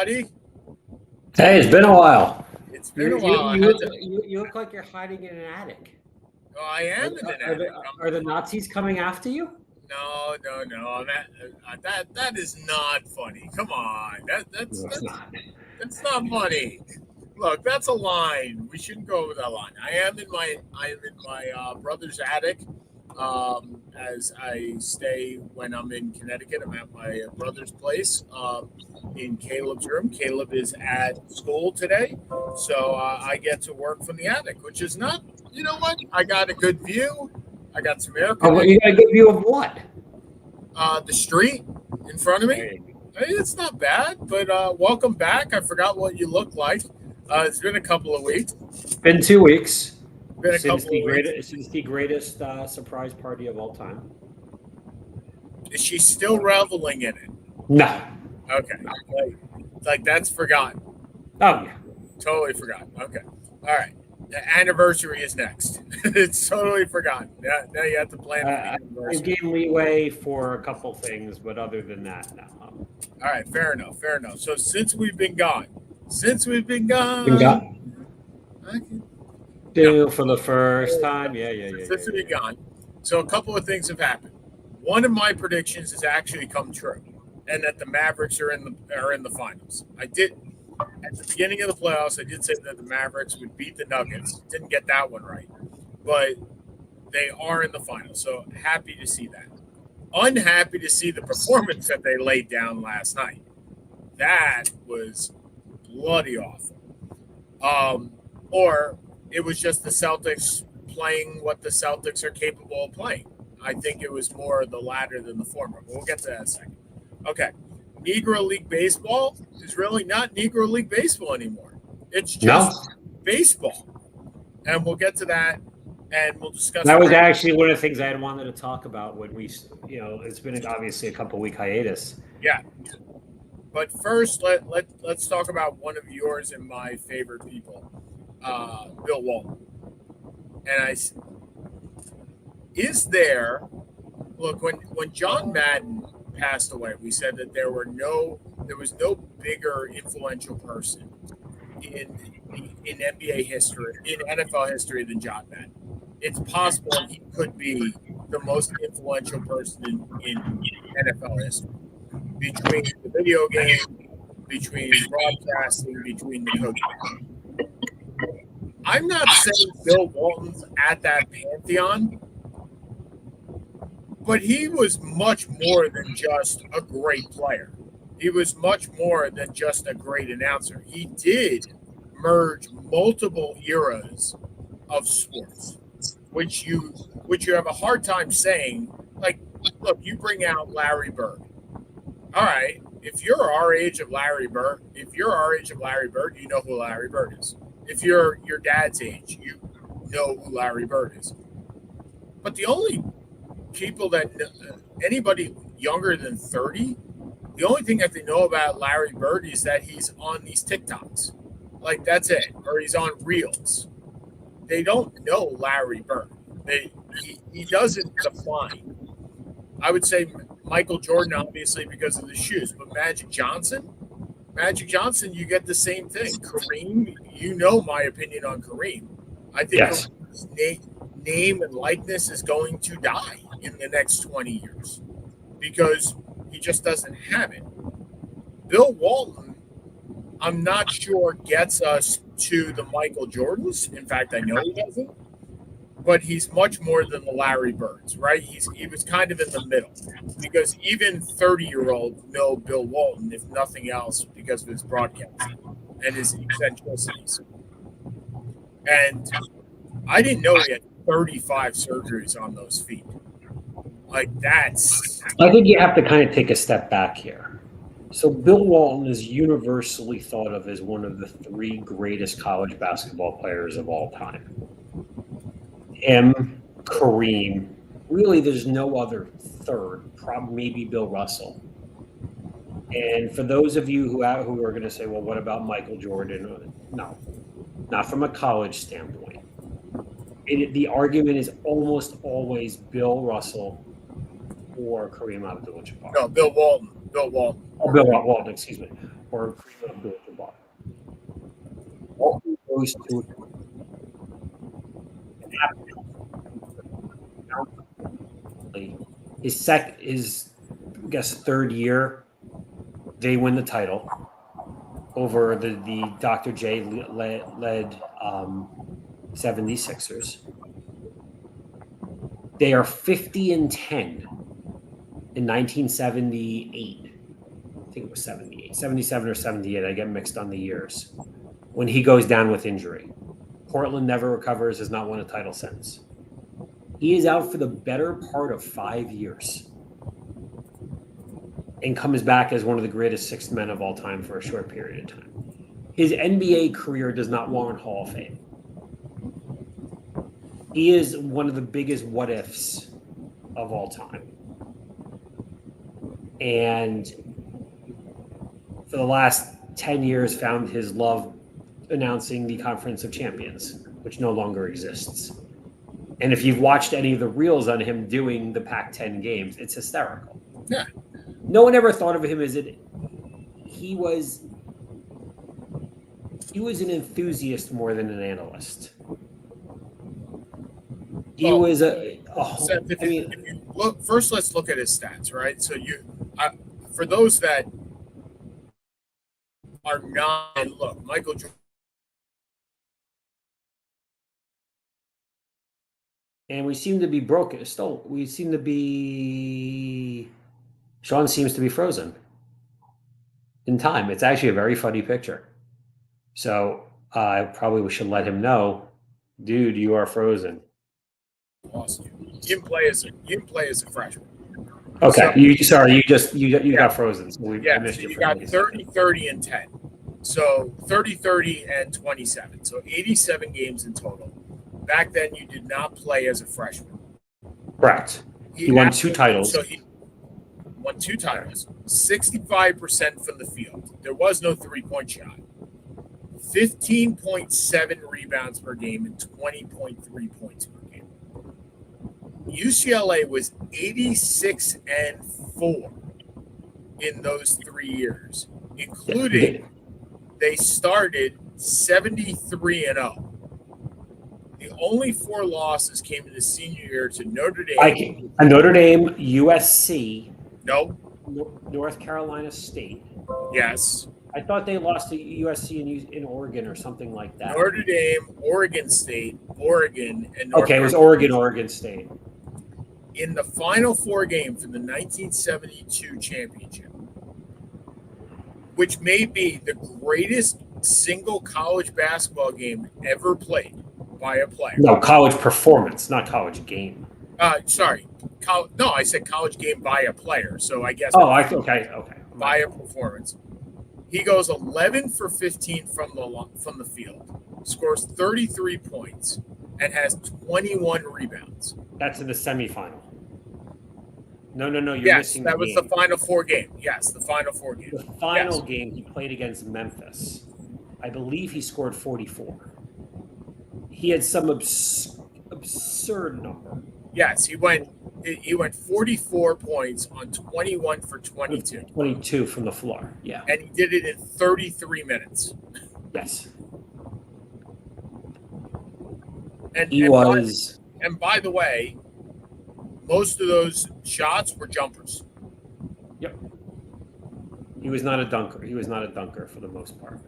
everybody. Hey, it's been a while. It's been a while. You look like you're hiding in an attic. Oh, I am in an attic. Are the Nazis coming after you? No. That is not funny. Come on, that's not funny. Look, that's a line. We shouldn't go over that line. I am in my brother's attic. As I stay when I'm in Connecticut, I'm at my brother's place in Caleb's room. Caleb is at school today, so I get to work from the attic, which is not. You know what? I got a good view. I got some air conditioning. You got a good view of what? The street in front of me. I mean, it's not bad, but welcome back. I forgot what you look like. It's been a couple of weeks. Been 2 weeks. Been a Since couple of weeks. Since the greatest surprise party of all time. Is she still reveling in it? No. Okay. Like that's forgotten. Oh, yeah. Totally forgotten. Okay. All right. The anniversary is next. It's totally forgotten. Now you have to plan for the anniversary. I gave leeway for a couple things, but other than that, no. All right. Fair enough. So since we've been gone. For the first time. Yeah. Since we've been gone. So a couple of things have happened. One of my predictions has actually come true, and that the Mavericks are in the finals. I did at the beginning of the playoffs. I did say that the Mavericks would beat the Nuggets. Didn't get that one right, but they are in the finals. So happy to see that. Unhappy to see the performance that they laid down last night. That was bloody awful. Or it was just the Celtics playing what the Celtics are capable of playing. I think it was more the latter than the former. But we'll get to that in a second. Okay. Negro League Baseball is really not Negro League Baseball anymore. It's just baseball. And we'll get to that, and we'll discuss that. Was actually one of the things I had wanted to talk about when we, it's been obviously a couple-week hiatus. Yeah. But first, let's talk about one of yours and my favorite people, Bill Walton. And look, when John Madden passed away, we said that there was no bigger influential person in NBA history, in NFL history than John Madden. It's possible he could be the most influential person in NFL history. Between the video game, between broadcasting, between the coaching. I'm not saying Bill Walton's at that pantheon, but he was much more than just a great player. He was much more than just a great announcer. He did merge multiple eras of sports, which you have a hard time saying. Like, look, you bring out Larry Bird. All right, if you're our age of Larry Bird, you know who Larry Bird is. If you're your dad's age, you know who Larry Bird is. But the only people that anybody younger than 30, the only thing that they know about Larry Bird is that he's on these TikToks. Like, that's it. Or he's on Reels. They don't know Larry Bird. He doesn't define. I would say Michael Jordan, obviously, because of the shoes. But Magic Johnson, you get the same thing. Kareem, you know my opinion on Kareem. I think Kareem's name and likeness is going to die in the next 20 years because he just doesn't have it. Bill Walton, I'm not sure gets us to the Michael Jordans. In fact, I know he doesn't. But he's much more than the Larry Birds, right? He was kind of in the middle because even 30-year-olds know Bill Walton, if nothing else, because of his broadcasting and his eccentricities. And I didn't know he had 35 surgeries on those feet. Like, that's... I think you have to kind of take a step back here. So Bill Walton is universally thought of as one of the three greatest college basketball players of all time. Kareem, really there's no other third, probably maybe Bill Russell. And for those of you who are going to say, well, what about Michael Jordan? No, not from a college standpoint. The argument is almost always Bill Russell or Kareem Abdul-Jabbar. No, Bill Walton. Oh, Bill Walton, excuse me. Or Kareem goes to his I guess third year, they win the title over the Dr. J led 76ers. They are 50-10 in 1978. I think it was 78, 77 or 78. I get mixed on the years. When he goes down with injury. Portland never recovers, has not won a title since. He is out for the better part of 5 years and comes back as one of the greatest sixth men of all time for a short period of time. His NBA career does not warrant Hall of Fame. He is one of the biggest what-ifs of all time. And for the last 10 years, found his love announcing the Conference of Champions, which no longer exists. And if you've watched any of the reels on him doing the Pac-10 games, it's hysterical. Yeah. No one ever thought of him as he was an enthusiast more than an analyst. He was if you look first, let's look at his stats, right? So for those that are not, look, Michael Jordan. And we seem to be broken. Sean seems to be frozen in time. It's actually a very funny picture. So I probably should let him know, dude, you are frozen. Lost you. You can play as a freshman. Okay. So, you got frozen. So you got 30, 30, and 10. So 30, 30, and 27. So 87 games in total. Back then, you did not play as a freshman. Correct. He won 2 titles. So he won 2 titles. 65% from the field. There was no three-point shot. 15.7 rebounds per game and 20.3 points per game. UCLA was 86-4 in those 3 years, including they started 73-0. The only 4 losses came in the senior year to Notre Dame. Notre Dame, USC. No. North Carolina State. Yes. I thought they lost to USC in Oregon or something like that. Notre Dame, Oregon State, Oregon, and North Carolina. It was Oregon State. In the Final Four game for the 1972 championship, which may be the greatest single college basketball game ever played by a player. No, college performance, not college game. Sorry. I said college game by a player. So I guess. Okay. By a performance. He goes 11 for 15 from the field, scores 33 points, and has 21 rebounds. That's in the semifinal. No, you're missing. Yes, that was the Final Four game. Yes, the Final Four game. The final game he played against Memphis. I believe he scored 44. He had some absurd number. Yes, he went 44 points on 21 for 22. 22 from the floor, yeah. And he did it in 33 minutes. Yes. And by the way, most of those shots were jumpers. Yep. He was not a dunker. He was not a dunker for the most part.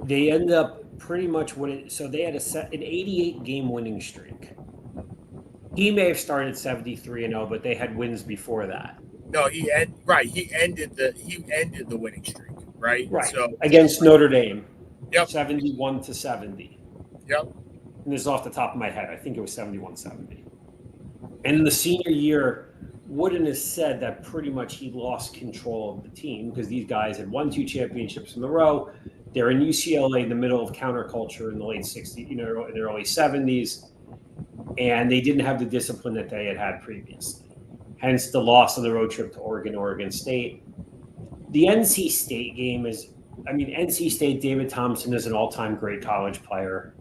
They ended up pretty much winning. So they had an 88-game winning streak. He may have started 73-0, but they had wins before that. No, he ended the winning streak, right? Right. So against Notre Dame. Yep. 71-70. Yep. And this is off the top of my head. I think it was 71-70. And in the senior year, Wooden has said that pretty much he lost control of the team because these guys had won 2 championships in a row. They're in UCLA in the middle of counterculture in the late 60s, in the early 70s, and they didn't have the discipline that they had previously. Hence the loss on the road trip to Oregon State. The NC State game NC State, David Thompson is an all-time great college player.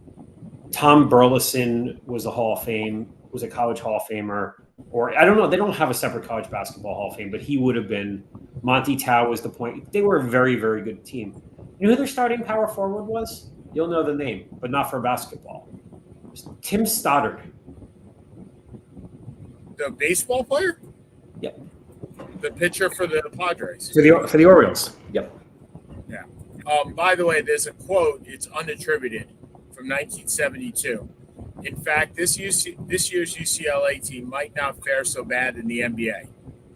Tom Burleson was a college Hall of Famer. Or I don't know, they don't have a separate college basketball Hall of Fame, but he would have been Monty Tao was the point. They were a very, very good team. You know who their starting power forward was? You'll know the name, but not for basketball. Tim Stoddard. The baseball player? Yep. The pitcher for the Padres. For the Orioles. Yep. Yeah. By the way, there's a quote. It's unattributed from 1972. In fact, this year's UCLA team might not fare so bad in the NBA.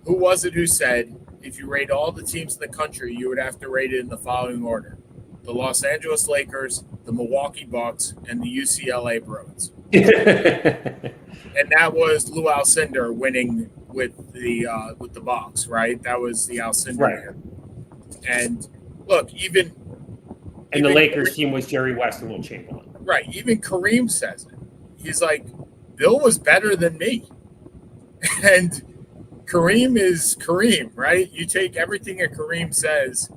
Who was it who said, if you rate all the teams in the country, you would have to rate it in the following order: the Los Angeles Lakers, the Milwaukee Bucks, and the UCLA Bruins? And that was Lou Alcindor winning with the Bucks, right? That was the Alcindor year. And look, even the Lakers team was Jerry West and Will Chamberlain. Right. Even Kareem says it. He's like, Bill was better than me. And Kareem is Kareem, right? You take everything that Kareem says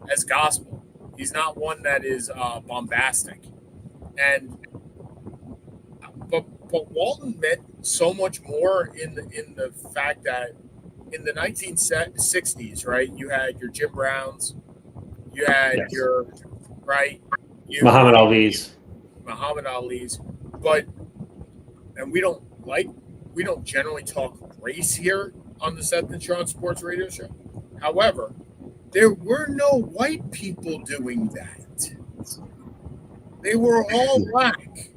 as gospel. He's not one that is bombastic. But Walton meant so much more in the fact that in the 1960s, right, you had your Jim Browns, you had your Muhammad Ali's, and we don't generally talk race here on the Seth and Sean Sports Radio Show. However, there were no white people doing that. They were all black.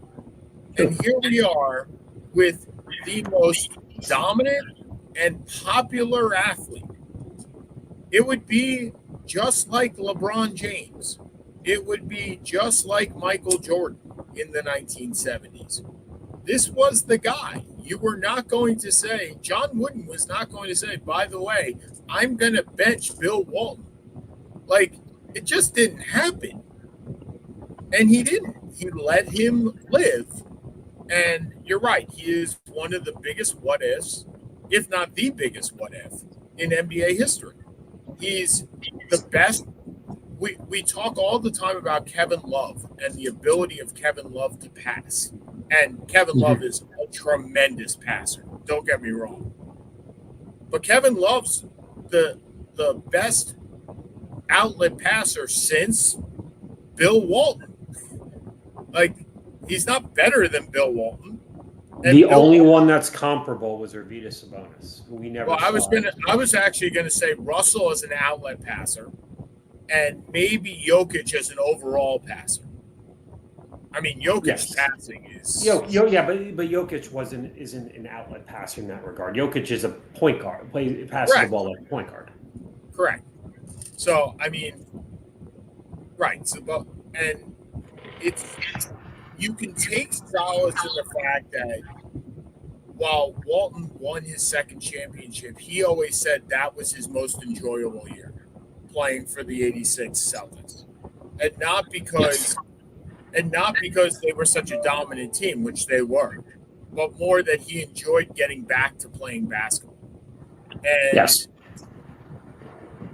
And here we are with the most dominant and popular athlete. It would be just like LeBron James. It would be just like Michael Jordan in the 1970s. This was the guy. You were not going to say, John Wooden was not going to say, by the way, I'm going to bench Bill Walton. Like, it just didn't happen. And he didn't. He let him live. And you're right. He is one of the biggest what ifs, if not the biggest what if, in NBA history. He's the best. We talk all the time about Kevin Love and the ability of Kevin Love to pass. And Kevin Love is a tremendous passer. Don't get me wrong. But Kevin Love's the best outlet passer since Bill Walton. Like, he's not better than Bill Walton. And the only one that's comparable was Arvydas Sabonis, who we never saw. I was actually gonna say Russell as an outlet passer, and maybe Jokic as an overall passer. I mean, Jokic's passing is but Jokic isn't an outlet passer in that regard. Jokic is a point guard, passes the ball like a point guard. Correct. So I mean, right. So, and it's you can take solace in the fact that while Walton won his second championship, he always said that was his most enjoyable year, playing for the '86 Celtics, and not because they were such a dominant team, which they were, but more that he enjoyed getting back to playing basketball.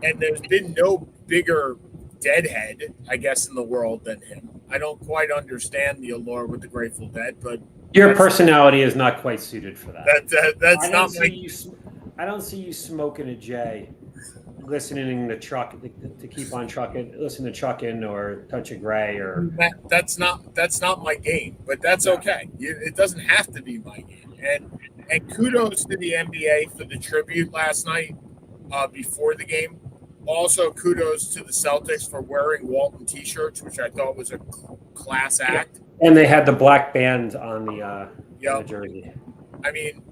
And there's been no bigger deadhead, I guess, in the world than him. I don't quite understand the allure with the Grateful Dead, but your personality is not quite suited for that. That's not I don't see you smoking a J, listening to Chuck to keep on trucking, listen to Chuckin' or Touch of Grey or that's not my game, but that's okay. It doesn't have to be my game. And kudos to the NBA for the tribute last night before the game. Also, kudos to the Celtics for wearing Walton T-shirts, which I thought was a class act. And they had the black band on the jersey. I mean,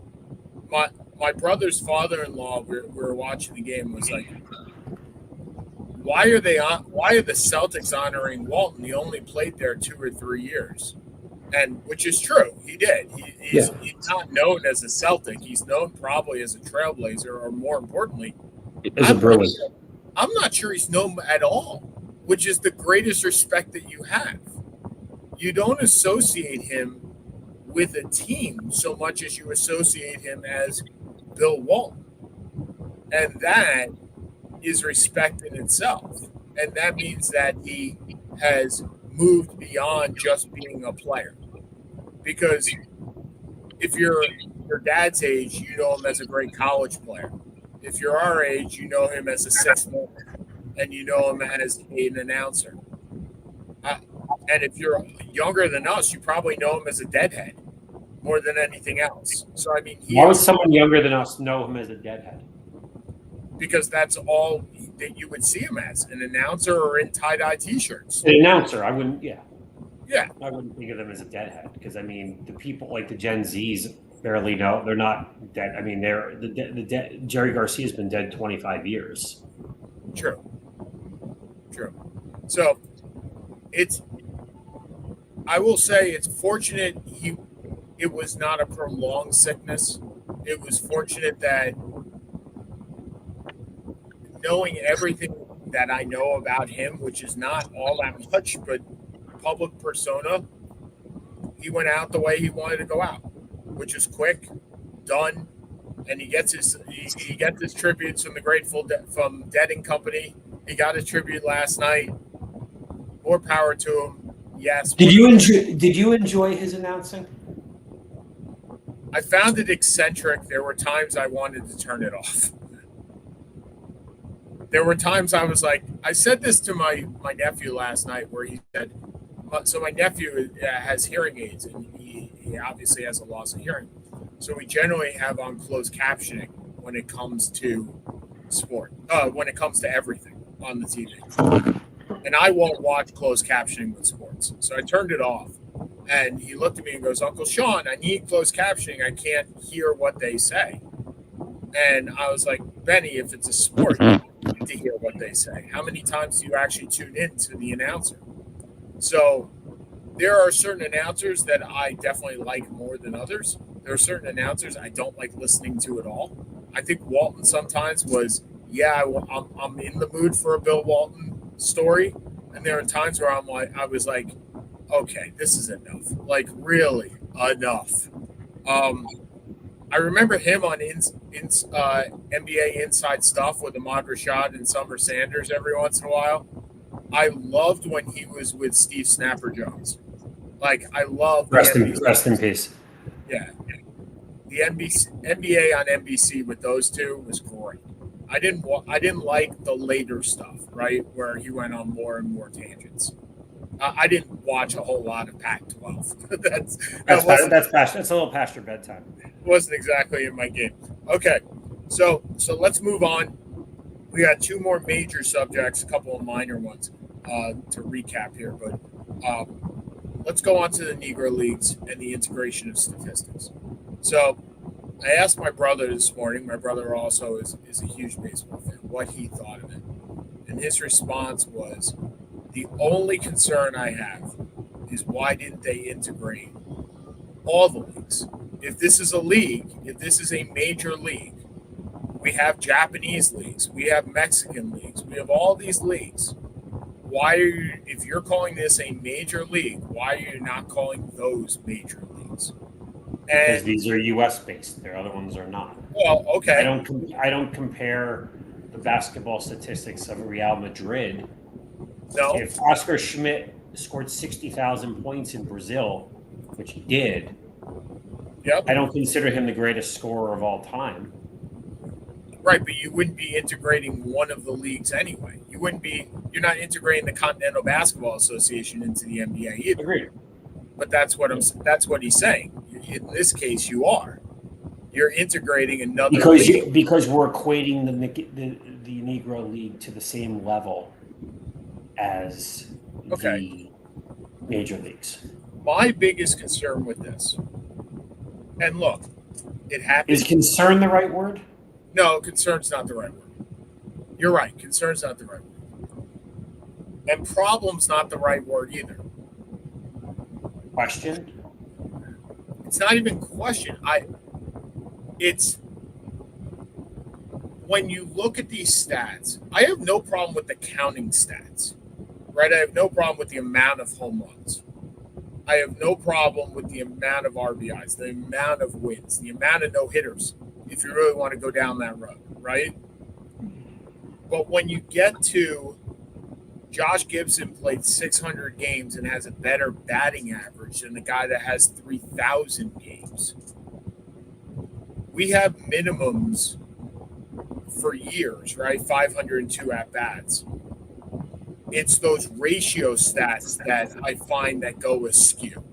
my brother's father-in-law, we were watching the game, was like, why are the Celtics honoring Walton? He only played there 2 or 3 years. And which is true. He did. He's not known as a Celtic. He's known probably as a Trailblazer, or more importantly, as a Bruin. I'm not sure he's known at all, which is the greatest respect that you have. You don't associate him with a team so much as you associate him as Bill Walton. And that is respect in itself. And that means that he has moved beyond just being a player. Because if you're your dad's age, you know him as a great college player. If you're our age, you know him as a sixth man, and you know him as an announcer. Uh, and if you're younger than us, you probably know him as a deadhead more than anything else. So I mean, he Why would is, someone younger than us know him as a deadhead? because that's all that you would see him as, an announcer or in tie-dye t-shirts. An announcer, I wouldn't. Yeah, Yeah, I wouldn't think of them as a deadhead because I mean the people like the Gen Zs barely know they're not dead. I mean they're Jerry Garcia's been dead 25 years. true. So it's, I will say it's fortunate it was not a prolonged sickness. It was fortunate that, knowing everything that I know about him, which is not all that much, but public persona, he went out the way he wanted to go out, which is quick, done, and he gets his tributes from the from Dead and Company. He got his tribute last night. More power to him. Yes. Did you enjoy his announcing? I found it eccentric. There were times I wanted to turn it off. There were times I was like, I said this to my nephew last night, where he said, so my nephew has hearing aids, and he obviously has a loss of hearing. So we generally have on closed captioning when it comes to sport, when it comes to everything on the TV. And I won't watch closed captioning with sports. So I turned it off. And he looked at me and goes, Uncle Sean, I need closed captioning. I can't hear what they say. And I was like, Benny, if it's a sport, you need to hear what they say. How many times do you actually tune in to the announcer? So there are certain announcers that I definitely like more than others. There are certain announcers I don't like listening to at all. I think Walton sometimes was, I'm in the mood for a Bill Walton story. And there are times where I was like, okay, this is enough. Like, really enough. I remember him on NBA Inside Stuff with Ahmad Rashad and Summer Sanders every once in a while. I loved when he was with Steve Snapper Jones. Like, I love rest in peace. Yeah, the NBA on NBC with those two was great. I didn't like the later stuff, right, where he went on more and more tangents. I didn't watch a whole lot of Pac-12. That's a little past your bedtime. Wasn't exactly in my game. Okay, so let's move on. We got two more major subjects, a couple of minor ones to recap here, but let's go on to the Negro Leagues and the integration of statistics. So I asked my brother this morning. My brother also is a huge baseball fan, what he thought of it, and his response was, the only concern I have is why didn't they integrate all the leagues? If this is a league, if this is a major league, we have Japanese leagues, we have Mexican leagues, we have all these leagues. Why are you, if you're calling this a major league, why are you not calling those major leagues? Because these are U.S. based. Their other ones are not. Well, okay. I don't compare the basketball statistics of Real Madrid. No. If Oscar Schmidt scored 60,000 points in Brazil, which he did, yep. I don't consider him the greatest scorer of all time. Right, but you wouldn't be integrating one of the leagues anyway. You're not integrating the Continental Basketball Association into the NBA either. Agreed. But that's what he's saying. In this case, you are. You're integrating another league. Because we're equating the Negro League to the same level as the major leagues. My biggest concern with this, and look, it happens. Is concern the right word? No, concern's not the right word. You're right. Concern's not the right word. And problem's not the right word either. Question? It's not even question. It's when you look at these stats, I have no problem with the counting stats, right? I have no problem with the amount of home runs. I have no problem with the amount of RBIs, the amount of wins, the amount of no-hitters, if you really want to go down that road, right? But when you get to Josh Gibson played 600 games and has a better batting average than the guy that has 3,000 games. We have minimums for years, right? 502 at bats. It's those ratio stats that I find that go askew.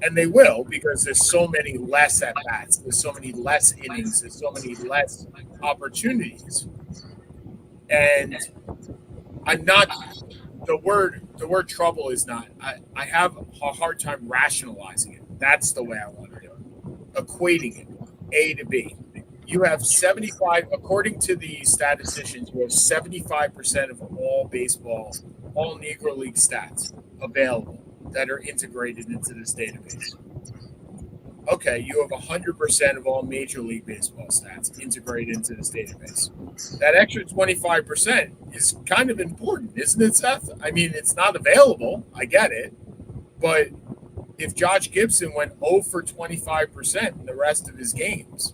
And they will, because there's so many less at bats, there's so many less innings, there's so many less opportunities. And I'm not the word trouble is not I have a hard time rationalizing it. That's the way I want to do it. Equating it, A to B. You have 75, according to the statisticians, you have 75% of all baseball, all Negro League stats available that are integrated into this database. Okay, you have 100% of all Major League Baseball stats integrated into this database. That extra 25% is kind of important, isn't it, Seth? I mean, it's not available. I get it. But if Josh Gibson went 0 for 25% in the rest of his games,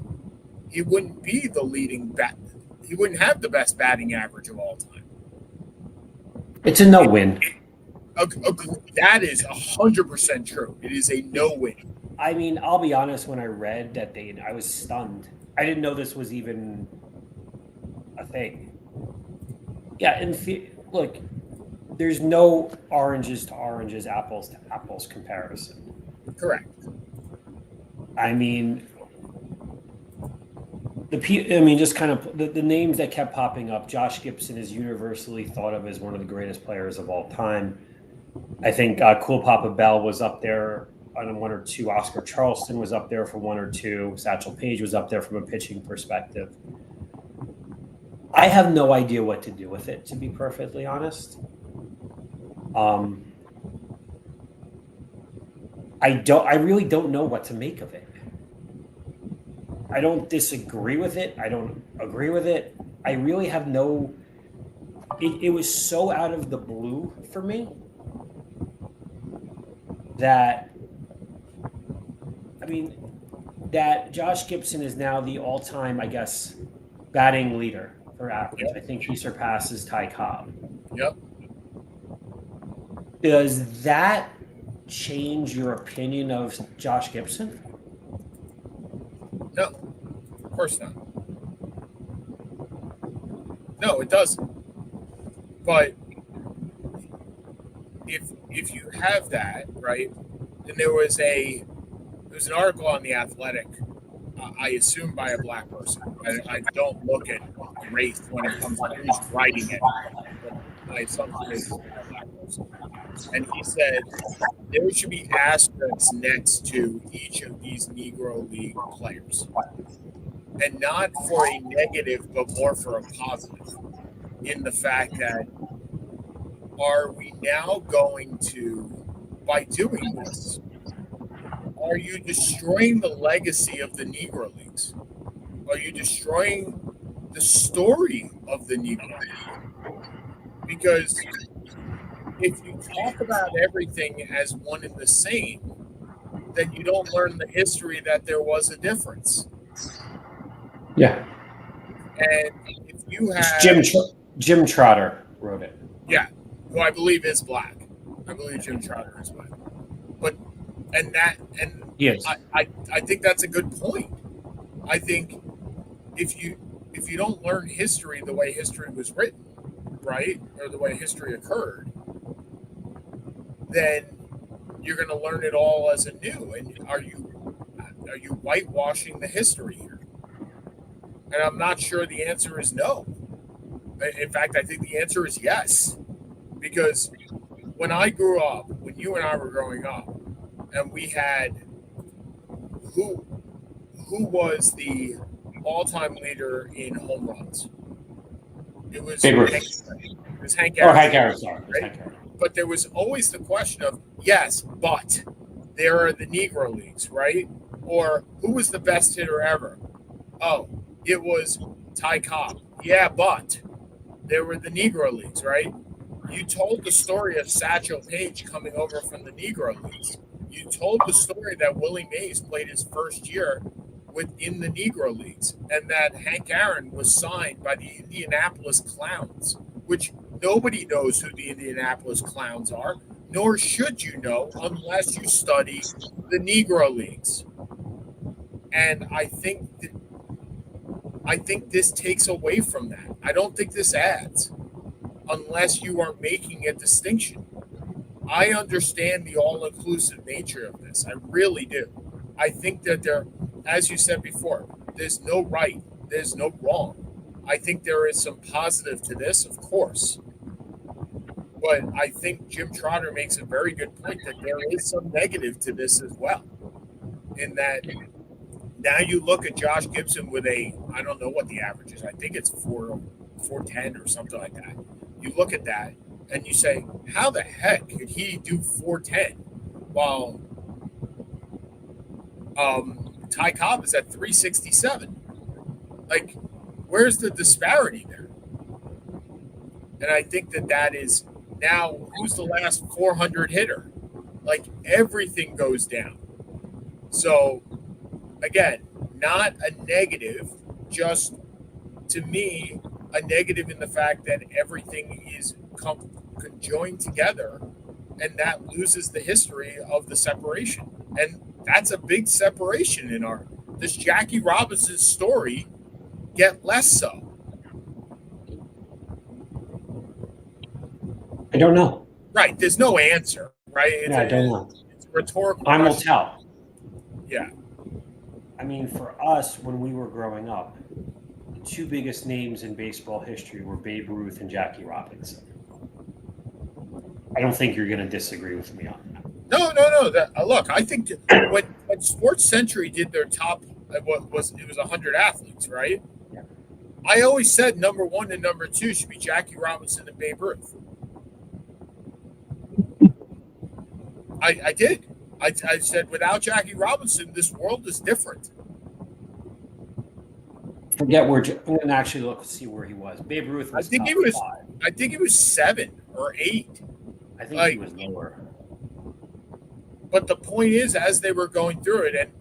he wouldn't be the leading bat. He wouldn't have the best batting average of all time. It's a no-win. That is 100% true. It is a no-win. I mean, I'll be honest, when I read that I was stunned. I didn't know this was even a thing. Yeah, and look, there's no oranges to oranges, apples to apples comparison. Correct. I mean, just kind of the names that kept popping up. Josh Gibson is universally thought of as one of the greatest players of all time. I think Cool Papa Bell was up there on 1 or 2. Oscar Charleston was up there for 1 or 2. Satchel Paige was up there from a pitching perspective. I have no idea what to do with it, to be perfectly honest. I really don't know what to make of it. I don't disagree with it. I don't agree with it. I really have no. It was so out of the blue for me that. I mean, that Josh Gibson is now the all-time, I guess, batting leader for average. Yep. I think he surpasses Ty Cobb. Yep. Does that change your opinion of Josh Gibson? No, of course not. No, it doesn't. But if you have that, right, then there was an article on The Athletic, I assume by a black person. I don't look at race when it comes to who's writing it. My assumption is by a black person. And he said there should be asterisks next to each of these Negro League players. And not for a negative, but more for a positive. In the fact that, are we now going to, by doing this, are you destroying the legacy of the Negro Leagues? Are you destroying the story of the Negro League? Because if you talk about everything as one and the same, then you don't learn the history that there was a difference. Yeah. And if you have Jim Trotter wrote it. Yeah, who I believe is black. I believe Jim Trotter is black. But yes. I think that's a good point. I think if you don't learn history the way history was written, right, or the way history occurred, then you're going to learn it all as anew. And are you whitewashing the history here? And I'm not sure the answer is no. In fact, I think the answer is yes. Because when I grew up, when you and I were growing up, and we had who was the all-time leader in home runs? It was Hank Aaron. Hank Aaron, sorry. Right? Hank Aaron. But there was always the question of, yes, but there are the Negro Leagues, right? Or who was the best hitter ever? Oh, it was Ty Cobb. Yeah, but there were the Negro Leagues, right? You told the story of Satchel Paige coming over from the Negro Leagues. You told the story that Willie Mays played his first year within the Negro Leagues, and that Hank Aaron was signed by the Indianapolis Clowns, which nobody knows who the Indianapolis Clowns are, nor should you know unless you study the Negro Leagues. And I think that I think this takes away from that. I don't think this adds unless you are making a distinction. I understand the all inclusive nature of this. I really do. I think that there, as you said before, there's no right, there's no wrong. I think there is some positive to this, of course. But I think Jim Trotter makes a very good point that there is some negative to this as well. In that now you look at Josh Gibson with I don't know what the average is. I think it's 410 or something like that. You look at that and you say, how the heck could he do 410 while Ty Cobb is at 367? Like, where's the disparity there? And I think that is now who's the last 400 hitter? Like, everything goes down. So, again, not a negative, just to me, a negative in the fact that everything is conjoined together and that loses the history of the separation. And that's a big separation in does Jackie Robinson's story get less so? I don't know. Right. There's no answer, right? I don't know. It's a rhetorical Time will question. tell. Yeah. I mean, for us, when we were growing up, the two biggest names in baseball history were Babe Ruth and Jackie Robinson. I don't think you're going to disagree with me on that. No. Look, I think when Sports Century did their top, it was 100 athletes, right? Yeah. I always said number 1 and number 2 should be Jackie Robinson and Babe Ruth. I did. I said without Jackie Robinson, this world is different. Forget where. I'm going to actually look to see where he was. Babe Ruth was. I think he was 7 or 8. I think he was lower. But the point is, as they were going through it, and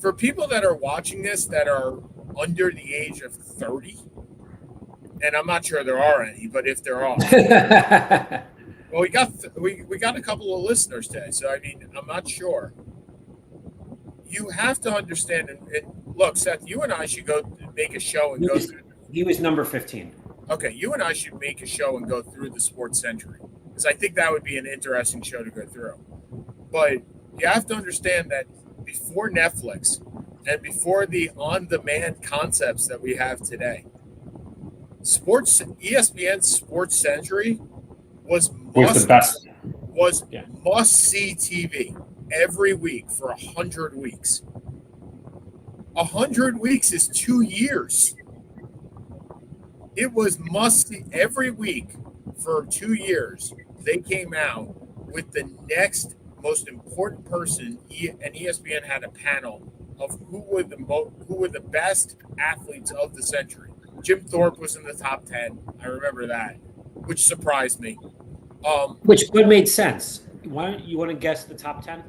for people that are watching this that are under the age of 30, and I'm not sure there are any, but if there are, well, we got a couple of listeners today, so I mean, I'm not sure. You have to understand, and look, Seth, you and I should go make a show and go through. He was number 15. Okay, you and I should make a show and go through the Sports Century, because I think that would be an interesting show to go through. But you have to understand that before Netflix and before the on-demand concepts that we have today, ESPN Sports Century was the best. Must-see TV every week for 100 weeks. 100 weeks is 2 years. It was must-see every week for 2 years. They came out with the next most important person, and ESPN had a panel of who were the best athletes of the century. Jim Thorpe was in the top 10. I remember that, which surprised me. Which made sense. Why don't you want to guess the top 10?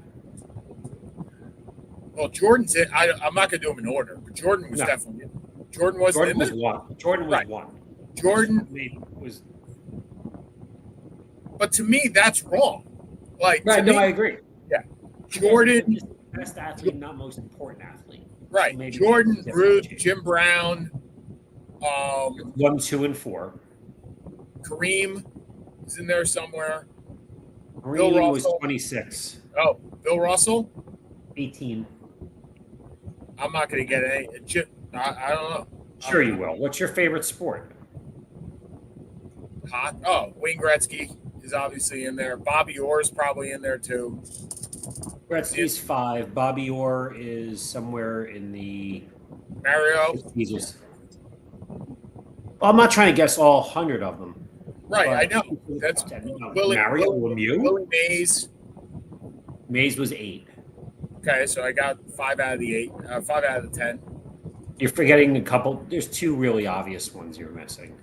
Well, Jordan's in. I'm not going to do them in order, but Jordan was definitely in. Jordan was one. Jordan was right. one. Jordan was. But to me, that's wrong. Like, right? No, I agree. Yeah, Jordan, best athlete, not most important athlete. Right. So Jordan, Ruth, Jim Brown, 1, 2, and 4. Kareem is in there somewhere. Kareem was 26. Oh, Bill Russell, 18. I'm not going to get any. I don't know. Sure, you will. What's your favorite sport? Hot. Oh, Wayne Gretzky is obviously in there. Bobby Orr is probably in there too. Gretzky's 5. Bobby Orr is somewhere in the Mario. Well, I'm not trying to guess all 100 of them. Right, I know. That's Mario Lemieux. Willie Mays. Mays was 8. Okay, so I got 5 out of the 8. 5 out of the 10. You're forgetting a couple. There's 2 really obvious ones you're missing.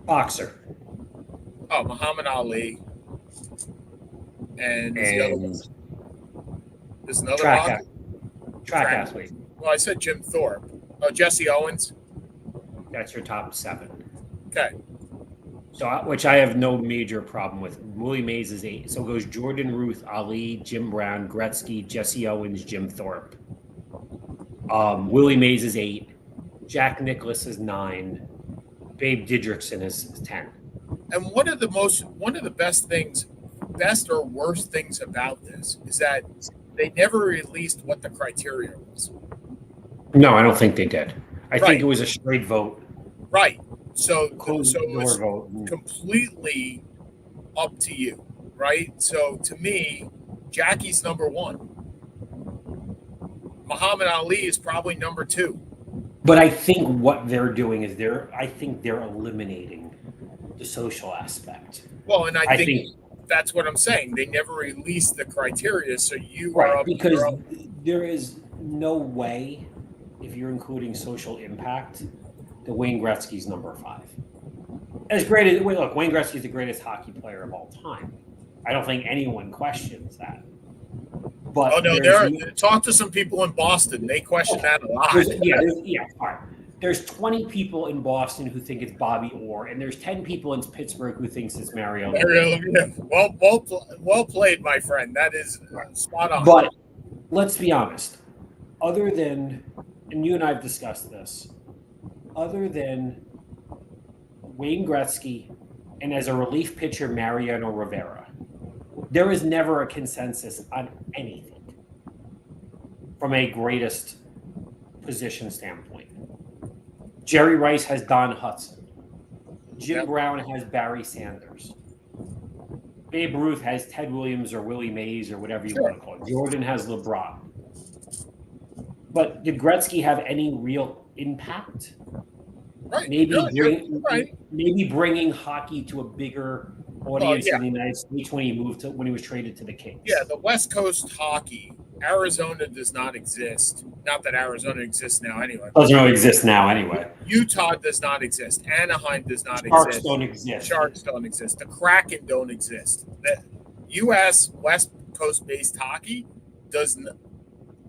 Boxer. Oh, Muhammad Ali. And the other one. There's another track athlete. Well, I said Jim Thorpe. Oh, Jesse Owens. That's your top 7. Okay. So, which I have no major problem with. Willie Mays is 8. So it goes Jordan, Ruth, Ali, Jim Brown, Gretzky, Jesse Owens, Jim Thorpe. Willie Mays is 8. Jack Nicklaus is 9. Babe Didrikson is 10. And one of the best or worst things about this is that they never released what the criteria was. No, I don't think they did. I think Right. it was a straight vote. Right. So Closed it was door vote. completely up to you, right? So to me, Jackie's number 1. Muhammad Ali is probably number 2. But I think what they're doing is they're eliminating the social aspect. Well, and I think think that's what I'm saying. They never released the criteria, so you are right up because you're up. there is no way, if you're including social impact, that Wayne Gretzky's number 5. As great as look, Wayne Gretzky's the greatest hockey player of all time. I don't think anyone questions that. But Oh no, talk to some people in Boston. They question that a lot. All right. There's 20 people in Boston who think it's Bobby Orr, and there's 10 people in Pittsburgh who thinks it's Mario. Yeah. Well played, my friend. That is spot on. But let's be honest. Other than, and you and I have discussed this, other than Wayne Gretzky and as a relief pitcher Mariano Rivera, there is never a consensus on anything from a greatest position standpoint. Jerry Rice has Don Hudson. Jim Brown has Barry Sanders. Babe Ruth has Ted Williams or Willie Mays or whatever you want to call it. Jordan has LeBron. But did Gretzky have any real impact? Right. Maybe bringing hockey to a bigger audience in the United States when he was traded to the Kings. Yeah, the West Coast hockey, Arizona does not exist. Not that Arizona exists now anyway. Doesn't really exist now anyway. Utah does not exist. Anaheim does not Sharks exist. Don't exist. Sharks don't exist. The Kraken don't exist. The U.S. West Coast based hockey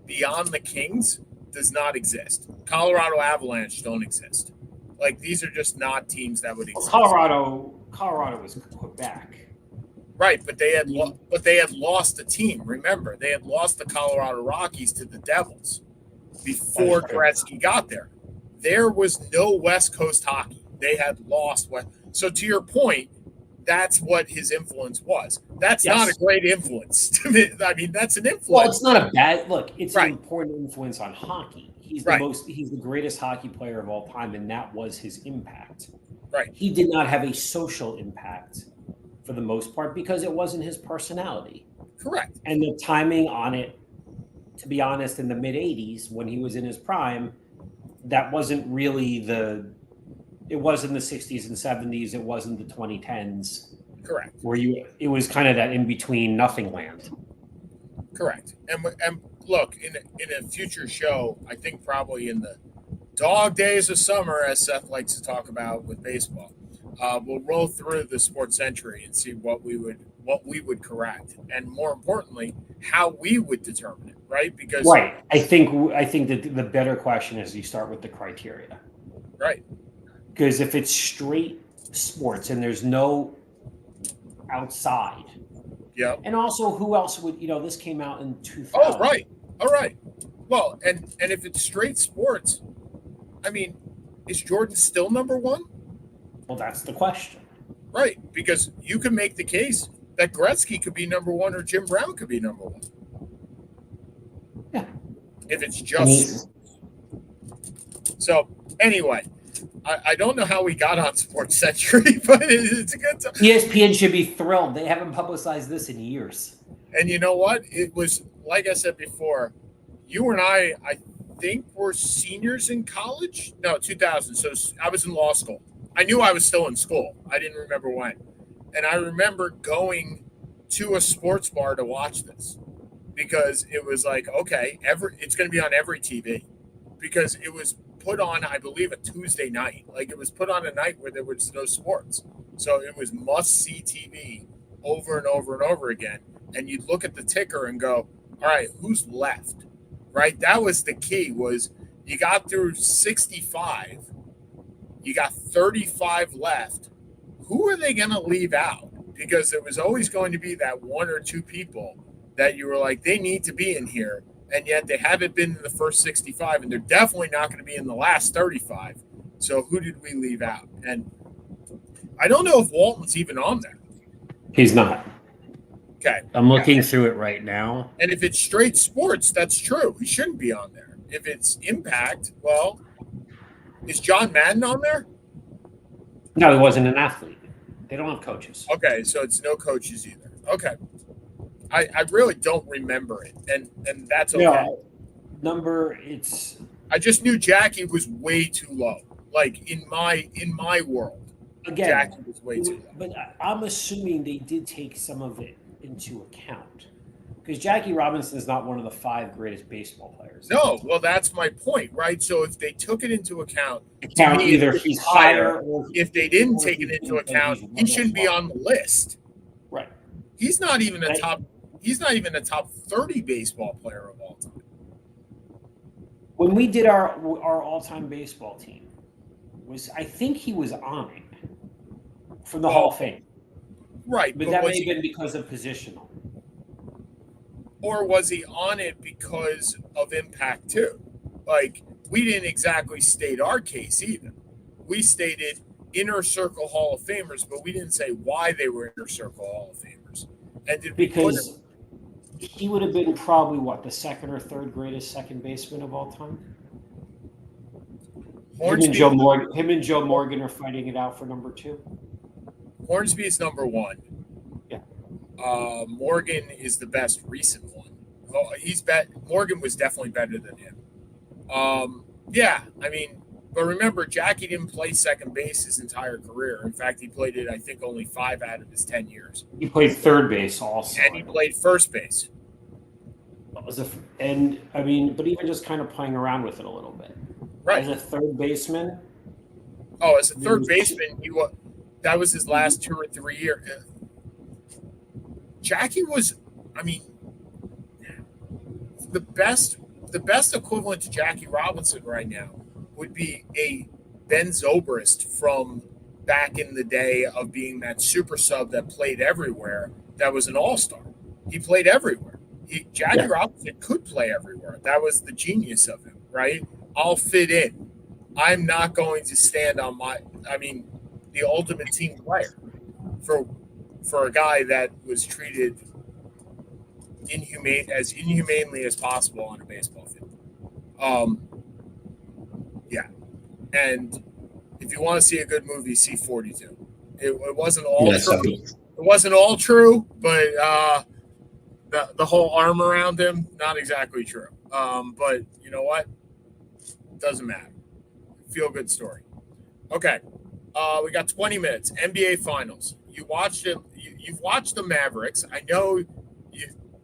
beyond the Kings does not exist. Colorado Avalanche don't exist. Like these are just not teams that would exist. Colorado was Quebec. Right, but they had lost the team. Remember, they had lost the Colorado Rockies to the Devils before Gretzky got there. There was no West Coast hockey. They had lost West. So to your point, that's what his influence was. That's not a great influence. I mean, that's an influence. Well, it's not a bad look. It's an important influence on hockey. He's the greatest hockey player of all time, and that was his impact. Right. He did not have a social impact for the most part because it wasn't his personality. Correct. And the timing on it, to be honest, in the mid 80s when he was in his prime, that wasn't really it wasn't the 60s and 70s, it wasn't the 2010s. Correct. Where it was kind of that in between nothing land. Correct. And look, in a future show, I think probably in the dog days of summer, as Seth likes to talk about with baseball, we'll roll through the sports century and see what we would correct, and more importantly, how we would determine it, right? Because I think that the better question is you start with the criteria, right? Because if it's straight sports and there's no outside, and also who else would this came out in 2000? Oh, right, all right. Well, and if it's straight sports, I mean, is Jordan still number 1? Well, that's the question. Right, because you can make the case that Gretzky could be number 1 or Jim Brown could be number 1. Yeah. If it's just. So, anyway, I don't know how we got on Sports Century, but it's a good time. ESPN should be thrilled. They haven't publicized this in years. And you know what? It was, like I said before, you and I think were seniors in college. No, 2000. So I was in law school. I knew I was still in school. I didn't remember when. And I remember going to a sports bar to watch this because it was like, okay, it's going to be on every TV because it was put on, I believe, a Tuesday night. Like it was put on a night where there was no sports. So it was must-see TV over and over and over again. And you'd look at the ticker and go, all right, who's left? Right? That was the key, was you got through 65. You got 35 left. Who are they going to leave out? Because there was always going to be that 1 or 2 people that you were like, they need to be in here. and yet they haven't been in the first 65, and they're definitely not going to be in the last 35. So who did we leave out? And I don't know if Walton's even on there. He's not. Okay. I'm looking through it right now. And if it's straight sports, that's true. He shouldn't be on there. If it's impact, well, is John Madden on there? No, he wasn't an athlete. They don't have coaches. Okay, so it's no coaches either. Okay. I really don't remember it, and that's okay. I just knew Jackie was way too low. Like in my world, again, Jackie was way too low. But I'm assuming they did take some of it into account, because Jackie Robinson is not one of the 5 greatest baseball players. No, well, that's my point, right? So if they took it into account, either he's higher, or if they didn't take it into account, he shouldn't be on the list. Right. He's not even a top. He's not even a top 30 baseball player of all time. When we did our all-time baseball team, I think he was on it from the Hall of Fame. Right. But that may have been because of positional. Or was he on it because of impact too? Like, we didn't exactly state our case either. We stated inner circle Hall of Famers, but we didn't say why they were inner circle Hall of Famers. And because he would have been probably the second or third greatest second baseman of all time. Him and Joe Morgan are fighting it out for number 2. Hornsby's number 1. Yeah. Morgan is the best recent one. Oh, Morgan was definitely better than him. Yeah, I mean, but remember, Jackie didn't play second base his entire career. In fact, he played it, I think, only 5 out of his 10 years. He played third base also. And he played first base. But even just kind of playing around with it a little bit. Right. As a third baseman. Oh, as a third baseman, that was his last 2 or 3 years. Jackie was, the best equivalent to Jackie Robinson right now would be a Ben Zobrist from back in the day of being that super sub that played everywhere. That was an all-star. He played everywhere. Jackie Robinson could play everywhere. That was the genius of him, right? I'll fit in. I'm not going to stand on the ultimate team player for a guy that was treated as inhumanely as possible on a baseball field. Yeah. And if you want to see a good movie, see 42. It wasn't all true. It wasn't all true, but the whole arm around him, not exactly true. But you know what? Doesn't matter. Feel good story. Okay. We got 20 minutes. NBA Finals. You watched it. You've watched the Mavericks. I know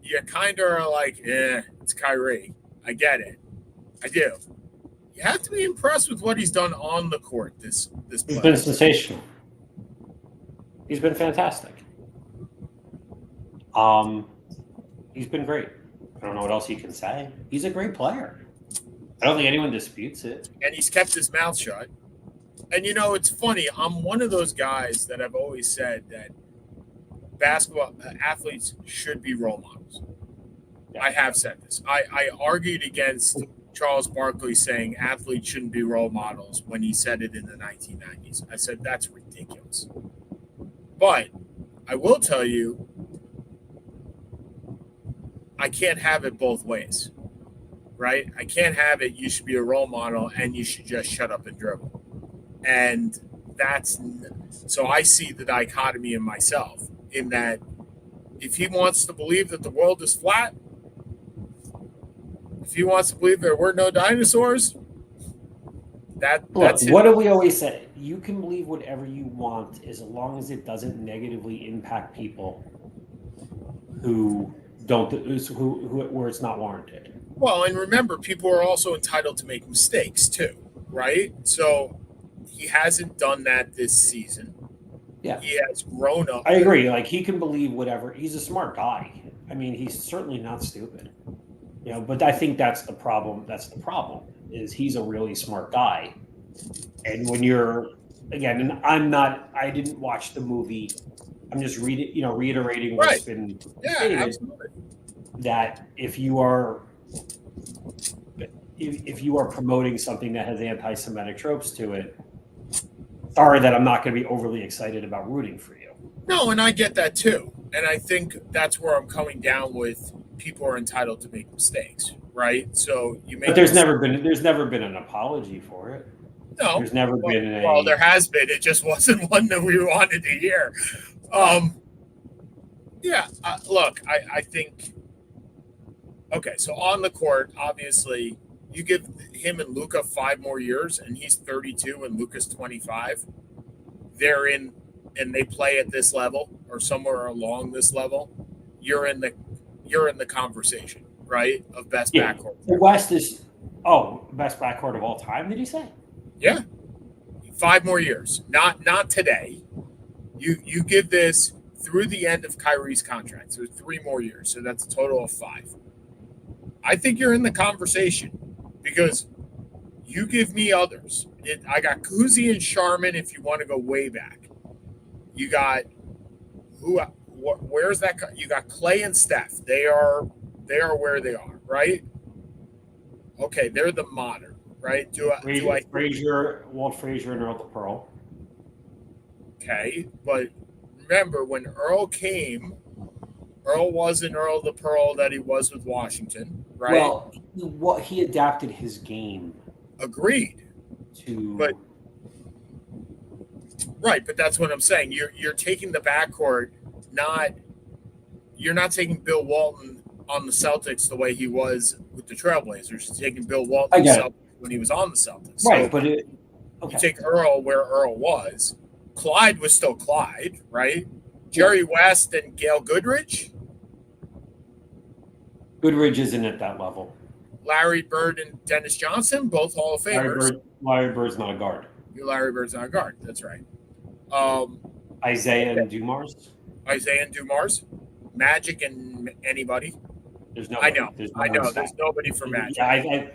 you kind of are like, it's Kyrie. I get it. I do. You have to be impressed with what he's done on the court this He's been sensational. He's been fantastic. He's been great. I don't know what else you can say. He's a great player. I don't think anyone disputes it. And he's kept his mouth shut. And, it's funny. I'm one of those guys that I've always said that basketball athletes should be role models. Yeah. I have said this. I argued against Charles Barkley saying athletes shouldn't be role models when he said it in the 1990s. I said, that's ridiculous. But I will tell you, I can't have it both ways, right? I can't have it. You should be a role model and you should just shut up and dribble. And so I see the dichotomy in myself in that if he wants to believe that the world is flat, if he wants to believe there were no dinosaurs, that's what do we always say? You can believe whatever you want as long as it doesn't negatively impact people who where it's not warranted. Well, and remember, people are also entitled to make mistakes too, right? So he hasn't done that this season. Yeah. He has grown up. I agree. Like, he can believe whatever. He's a smart guy. I mean, he's certainly not stupid. But I think that's the problem. Is he's a really smart guy. And when you're, again, and I didn't watch the movie. I'm just reiterating what's been stated. Absolutely. That if you are if you are promoting something that has anti-Semitic tropes to it, sorry that I'm not going to be overly excited about rooting for you. No, and I get that too. And I think that's where I'm coming down with people are entitled to make mistakes, right? So you make But there's never been an apology for it. No. There's never been a. Well, there has been. It just wasn't one that we wanted to hear. Yeah, look, I think. Okay, so on the court, obviously, you give him and Luka 5 more years, and he's 32 and Luka's 25. They're in, and they play at this level or somewhere along this level. You're in the conversation, right? Of best backcourt. The West is best backcourt of all time. Did he say? Yeah, 5 more years. Not today. You give this through the end of Kyrie's contract, so 3 more years. So that's a total of 5. I think you're in the conversation because you give me others. I got Kuzi and Sharman if you want to go way back. You got where's that? You got Clay and Steph. They are where they are, right? Okay, they're the modern, right? Frazier, Walt Frazier, and Earl the Pearl. Okay, but remember when Earl came, Earl wasn't Earl the Pearl that he was with Washington, right? Well, he adapted his game. Agreed. But that's what I'm saying. You're taking the backcourt, you're not taking Bill Walton on the Celtics the way he was with the Trailblazers. You're taking Bill Walton when he was on the Celtics. Right, so but you take Earl where Earl was. Clyde was still Clyde, right? Jerry West and Gail Goodrich. Goodrich isn't at that level. Larry Bird and Dennis Johnson, both Hall of Famers. Larry Bird's not a guard. Larry Bird's not a guard. That's right. Isaiah and Dumars. Magic and anybody. There's no. I know. There's nobody for Magic. Yeah,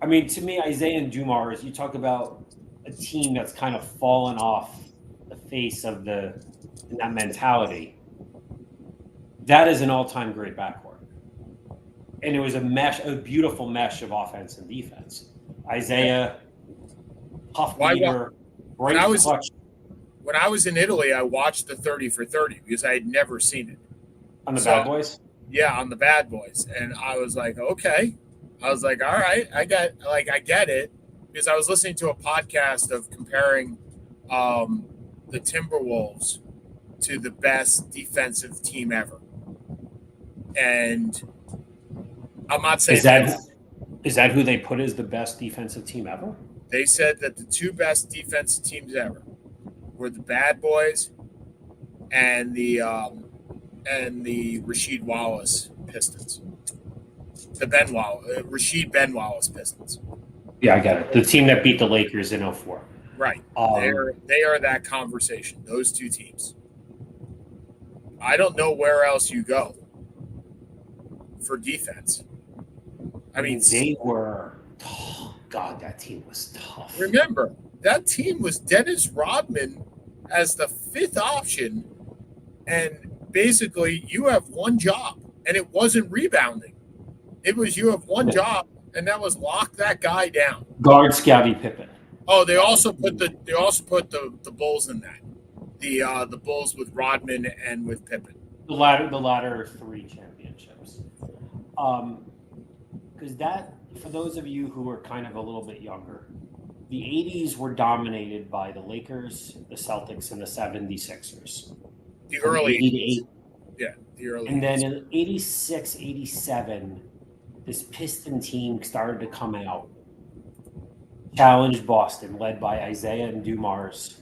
I mean, to me, Isaiah and Dumars. You talk about a team that's kind of fallen off the face of that mentality. That is an all-time great backcourt, and it was a beautiful mesh of offense and defense. Isaiah, tough leader, great clutch. When I was in Italy, I watched the 30 for 30 because I had never seen it. On the Bad Boys? Yeah, on the Bad Boys. And I was like, okay. I was like, all right, I get it. Because I was listening to a podcast of comparing the Timberwolves to the best defensive team ever. And I'm not saying is that who they put as the best defensive team ever? They said that the 2 best defensive teams ever were the Bad Boys and the Rasheed Wallace Pistons. Rasheed Ben Wallace Pistons. Yeah, I got it. The team that beat the Lakers in 2004. Right. They are that conversation, those 2 teams. I don't know where else you go for defense. I mean, they were God, that team was tough. Remember, that team was Dennis Rodman as the 5th option, and basically you have one job, and it wasn't rebounding. It was you have one job, and that was lock that guy down. Guard Scottie Pippen. Oh, they also put the Bulls in that. The Bulls with Rodman and with Pippen. The latter 3 championships. Because that, for those of you who are kind of a little bit younger, the 80s were dominated by the Lakers, the Celtics, and the 76ers. The early 88. Yeah, the early. And then in 86, 87, this Piston team started to come out, challenged Boston, led by Isaiah and Dumars,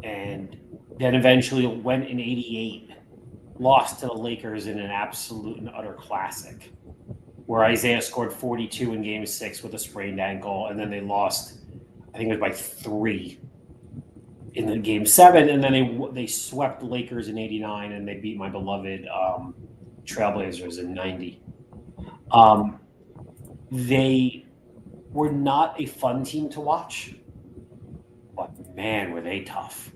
and then eventually went in 88, lost to the Lakers in an absolute and utter classic, where Isaiah scored 42 in Game 6 with a sprained ankle, and then they lost, I think it was by 3 in the Game 7, and then they swept the Lakers in 89, and they beat my beloved Trailblazers in 90. They were not a fun team to watch, but man, were they tough.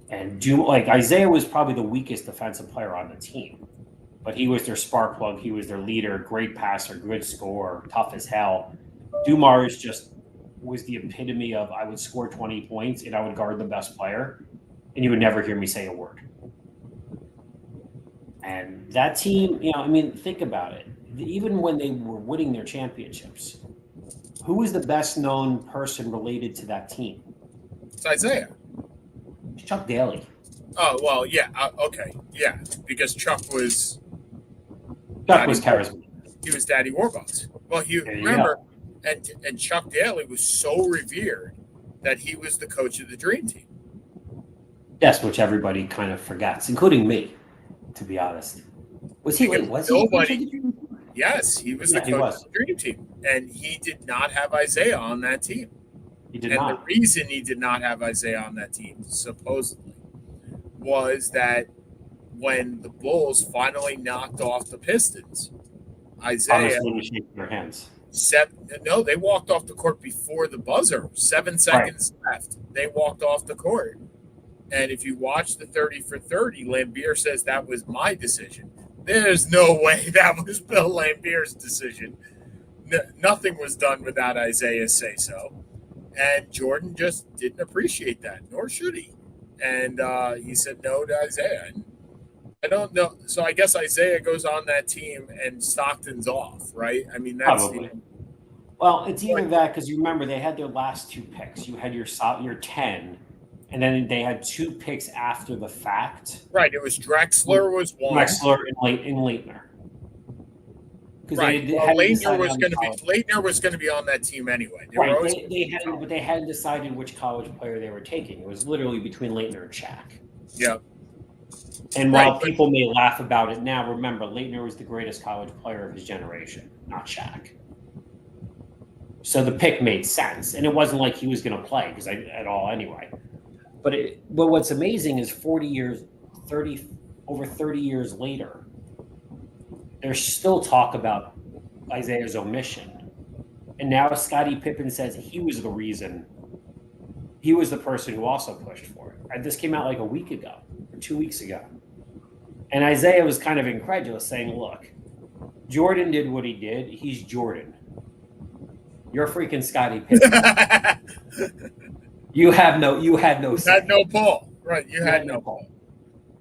And Isaiah was probably the weakest defensive player on the team. but he was their spark plug. He was their leader, great passer, good scorer, tough as hell. Dumars just was the epitome of I would score 20 points and I would guard the best player, and you would never hear me say a word. And that team, think about it. Even when they were winning their championships, who was the best known person related to that team? It's Isaiah. Chuck Daly. Oh, well, yeah. Okay. Yeah. Because Chuck was charismatic. He was Daddy Warbucks. Well, remember, and Chuck Daly was so revered that he was the coach of the Dream Team. Yes, which everybody kind of forgets, including me, to be honest. Was he? Yes, he was the coach of the Dream Team. And he did not have Isaiah on that team. He did not. And the reason he did not have Isaiah on that team, supposedly, was that when the Bulls finally knocked off the Pistons, Isaiah shake their hands. They walked off the court before the buzzer. 7 seconds left. They walked off the court. And if you watch the 30 for 30, Lambier says that was my decision. There's no way that was Bill Lambier's decision. Nothing was done without Isaiah's say-so. And Jordan just didn't appreciate that, nor should he. And he said no to Isaiah. And I don't know. So I guess Isaiah goes on that team and Stockton's off, right? I mean, that's probably. Well, it's either that because you remember they had their last 2 picks. You had your 10, and then they had 2 picks after the fact. Right. It was Drexler was one. Drexler and Leitner. Right. Leitner was going to be on that team anyway. They hadn't decided which college player they were taking. It was literally between Leitner and Shaq. Yeah. And while people may laugh about it now, remember Leitner was the greatest college player of his generation, not Shaq. So the pick made sense, and it wasn't like he was going to play at all anyway. But what's amazing is over 30 years later, there's still talk about Isaiah's omission. And now Scottie Pippen says he was the reason. He was the person who also pushed for it. This came out like a week ago or 2 weeks ago. And Isaiah was kind of incredulous, saying, look, Jordan did what he did. He's Jordan. You're freaking Scottie Pippen. You had no ball. Right. You had no ball.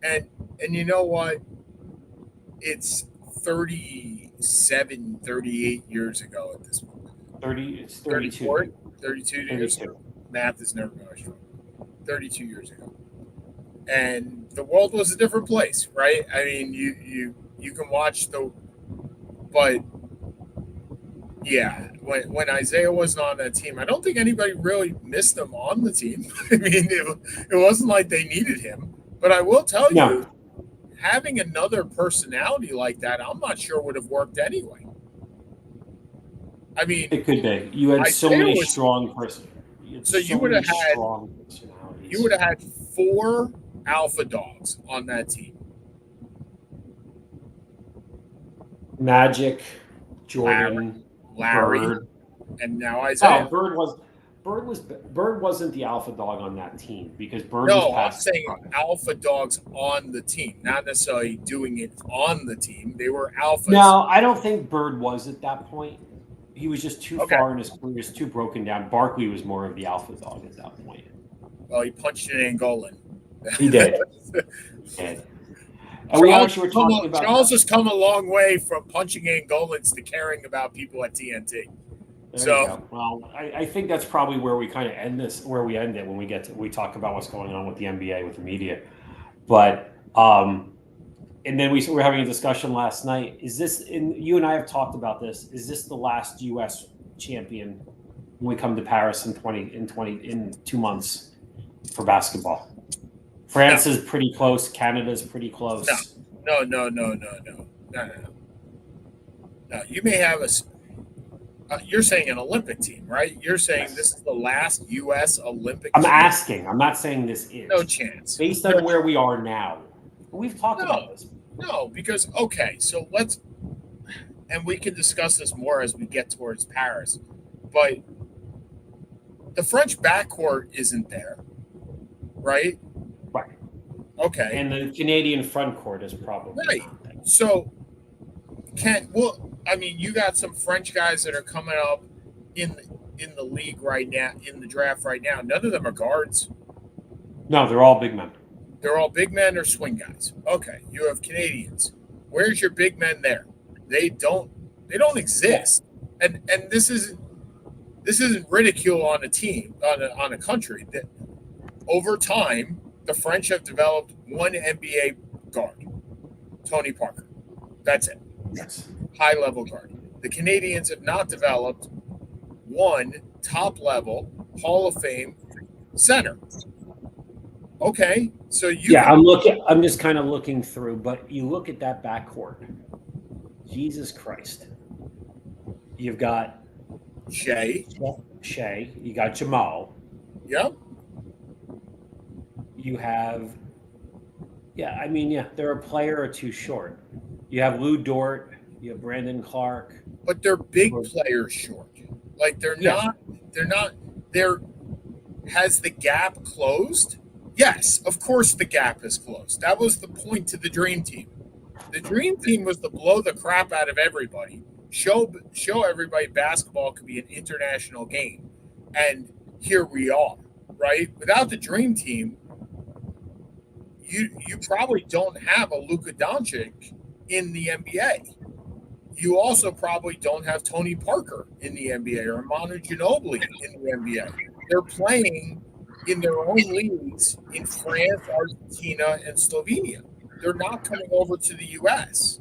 And you know what? It's 37, 38 years ago at this point. 32. 32 years ago. Math is never going strong. 32 years ago. And the world was a different place, right? I mean, you can watch but yeah, when Isaiah wasn't on that team, I don't think anybody really missed him on the team. I mean, it wasn't like they needed him. But I will tell you, having another personality like that, I'm not sure would have worked anyway. I mean, it could be. You had so many strong personalities. So you would have had 4 alpha dogs on that team. Magic, Jordan, Larry, Bird, and now Isaiah. Bird wasn't the alpha dog on that team because Bird. No, I'm saying alpha dogs on the team, not necessarily doing it on the team. They were alphas. No, I don't think Bird was at that point. He was just too far in his career, was too broken down. Barkley was more of the alpha dog at that point. Well, he punched an Angolan. He did. And Charles has come a long way from punching Angolans to caring about people at TNT. Well, I think that's probably where we kind of end this, where we end it when we talk about what's going on with the NBA, with the media. But and then we were having a discussion last night. Is this? And you and I have talked about this. Is this the last U.S. champion when we come to Paris in 2 months for basketball? France is pretty close. Canada's pretty close. No. You may have you're saying an Olympic team, right? You're saying this is the last U.S. Olympic team? Asking. I'm not saying this is. No chance. Based on where we are now. We've talked about this. No, because, so and we can discuss this more as we get towards Paris, but the French backcourt isn't there, right? Right. Okay. And the Canadian front court is probably right. So I mean, you got some French guys that are coming up in in the league right now, in the draft right now. None of them are guards. No, they're all big men. They're all big men or swing guys. Okay, you have Canadians. Where's your big men there? They don't exist. And this isn't ridicule on a team, on a country. That over time the French have developed one NBA guard, Tony Parker. That's it. Yes. High level guard. The Canadians have not developed one top level Hall of Fame center. Okay, so I'm just kind of looking through, but you look at that backcourt. Jesus Christ. You've got Shea. You got Jamal. Yep. You have, they're a player or two short. You have Lou Dort. You have Brandon Clark. But they're big players short. Like they're not. Has the gap closed? Yes, of course the gap is closed. That was the point to the Dream Team. The Dream Team was to blow the crap out of everybody, show everybody basketball could be an international game, and here we are, right? Without the Dream Team, you probably don't have a Luka Doncic in the NBA. You also probably don't have Tony Parker in the NBA or Manu Ginobili in the NBA. They're playing in their own leagues in France, Argentina, and Slovenia. They're not coming over to the U.S.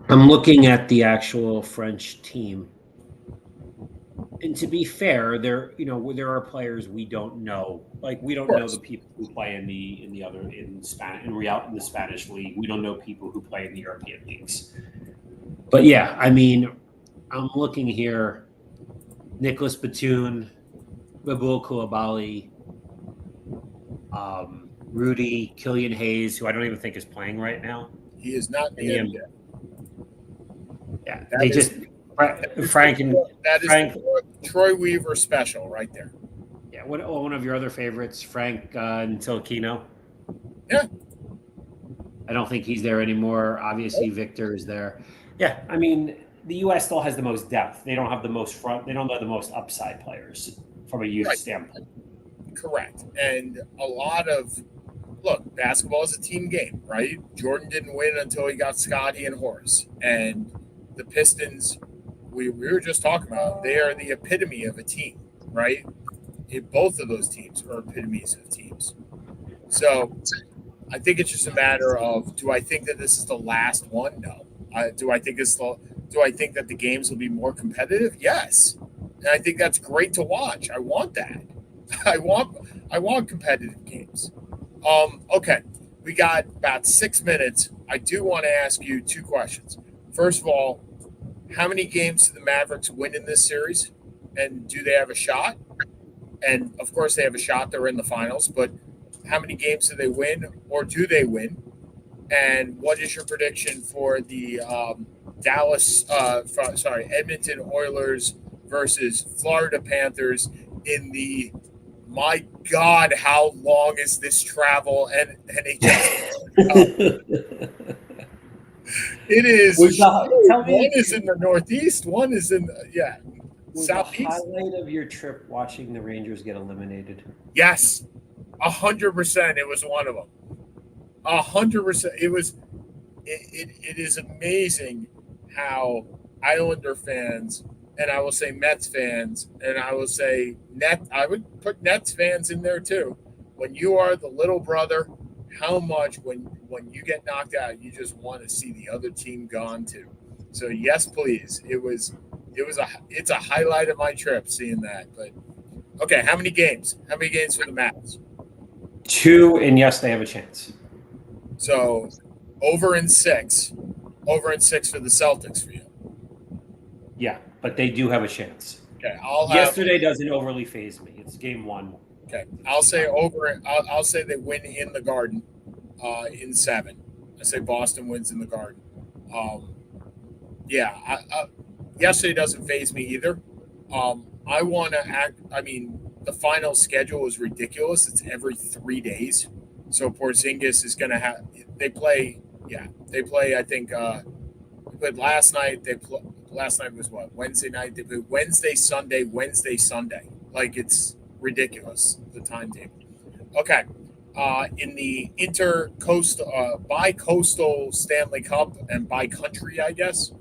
I'm looking at the actual French team, and to be fair, there are players we don't know. Like we don't know the people who play in the Spanish league. We don't know people who play in the European leagues. But yeah, I mean, I'm looking here. Nicholas Batum, Babul Koulibaly, Rudy, Killian Hayes, who I don't even think is playing right now. He is not in the NBA. Yeah, Frank and Frank. Troy Weaver special right there. Yeah, one of your other favorites, Frank Ntilikina. Yeah. I don't think he's there anymore. Obviously, Victor is there. Yeah, I mean, the U.S. still has the most depth. They don't have the most They don't have the most upside players from a youth standpoint. Correct. And basketball is a team game, right? Jordan didn't win until he got Scotty and Horace. And the Pistons, we were just talking about, they are the epitome of a team, right? Both of those teams are epitomes of teams. So I think it's just a matter of, do I think that this is the last one? No. Do I think that the games will be more competitive? Yes. And I think that's great to watch. I want that. I want competitive games. Okay. We got about 6 minutes. I do want to ask you two questions. First of all, how many games do the Mavericks win in this series? And do they have a shot? And of course they have a shot. They're in the finals, but how many games do they win, or do they win? And what is your prediction for the Edmonton Oilers versus Florida Panthers in the, my God, how long is this travel and NHL? It is. One is in the Northeast. One is in Southeast. The highlight of your trip watching the Rangers get eliminated? Yes, 100%. It was one of them. 100%. It was. It is amazing how Islander fans, and I will say Mets fans, and I will say I would put Nets fans in there too. When you are the little brother, how much when you get knocked out, you just want to see the other team gone too. So yes, please. It's a highlight of my trip seeing that. But okay, how many games? How many games for the Mavs? 2, and yes, they have a chance. So over in 6 for the Celtics for you. Yeah, but they do have a chance. Okay, yesterday doesn't overly faze me. It's game 1. Okay, I'll say I'll say they win in the Garden, in 7. I say Boston wins in the Garden. Yesterday doesn't faze me either. I want to act. I mean, the final schedule is ridiculous. It's every 3 days. So Porzingis is going to have. They play Yeah, they play. I think they played last night. Last night was what, Wednesday night. They played Wednesday, Sunday, Wednesday, Sunday. Like, it's ridiculous, the timetable. Okay. In the bi-coastal Stanley Cup and bi-country, I guess,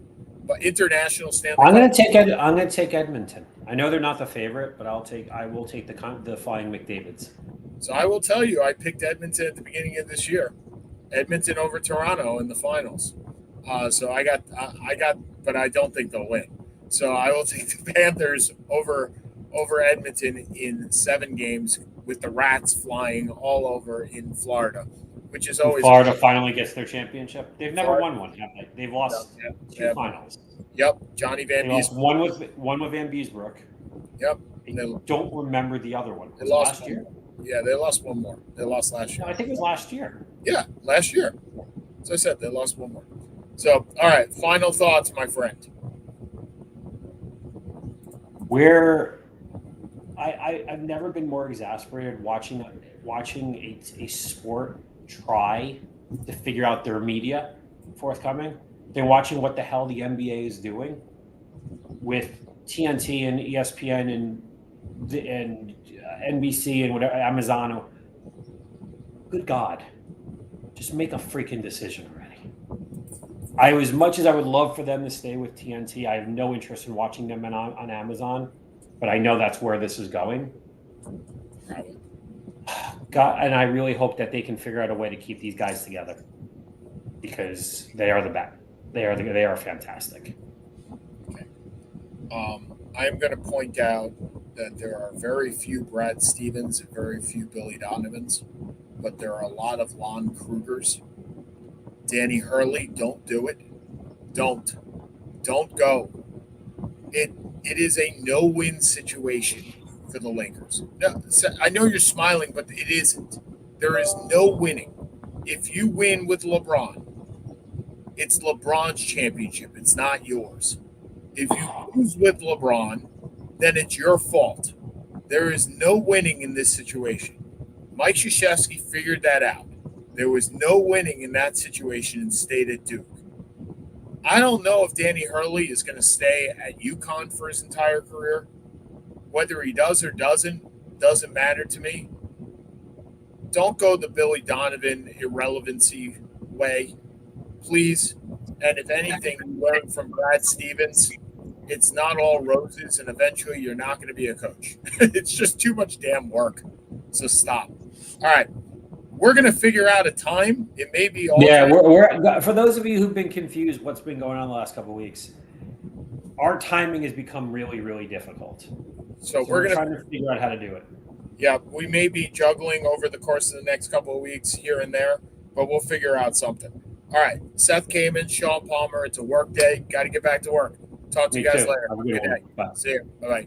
but international Stanley I'm Cup. gonna take Edmonton. I know they're not the favorite, but I will take the Flying McDavids. So I will tell you, I picked Edmonton at the beginning of this year. Edmonton over Toronto in the finals. So I got, but I don't think they'll win. So I will take the Panthers over Edmonton in 7 games with the Rats flying all over in Florida, which is always Florida finally gets their championship. They've never Florida. won one, have they? They've lost two finals. Yep, Johnny Van They lost Beesbrook. one with Van Beesbrook. Yep. I don't remember the other one. They Was it lost last year? Yeah, they lost one more. They lost last year. No, I think it was last year. Yeah, last year. As I said, they lost one more. So, all right, final thoughts, my friend. I've never been more exasperated watching a sport try to figure out their media forthcoming than watching what the hell the NBA is doing with TNT and ESPN and NBC and whatever, Amazon. Good God, just make a freaking decision already. As much as I would love for them to stay with TNT, I have no interest in watching them on Amazon, but I know that's where this is going. God, and I really hope that they can figure out a way to keep these guys together because they are the best. They are fantastic. Okay. I am going to point out that there are very few Brad Stevens and very few Billy Donovans, but there are a lot of Lon Krugers. Danny Hurley, don't do it. Don't go. It is a no-win situation for the Lakers. No, I know you're smiling, but it isn't. There is no winning. If you win with LeBron, it's LeBron's championship. It's not yours. If you lose with LeBron, then it's your fault. There is no winning in this situation. Mike Krzyzewski figured that out. There was no winning in that situation and stayed at Duke. I don't know if Danny Hurley is going to stay at UConn for his entire career. Whether he does or doesn't matter to me. Don't go the Billy Donovan irrelevancy way, please. And if anything, learn from Brad Stevens. It's not all roses, and eventually you're not going to be a coach. It's just too much damn work. So stop. All right. We're going to figure out a time. It may be all. Yeah, we're for those of you who've been confused what's been going on the last couple of weeks, our timing has become really, really difficult. So we're going to figure out how to do it. Yeah, we may be juggling over the course of the next couple of weeks here and there, but we'll figure out something. All right. Seth Kamen, Sean Palmer. It's a work day. Got to get back to work. Talk to you guys later. Have a good day. Bye. See you. Bye-bye.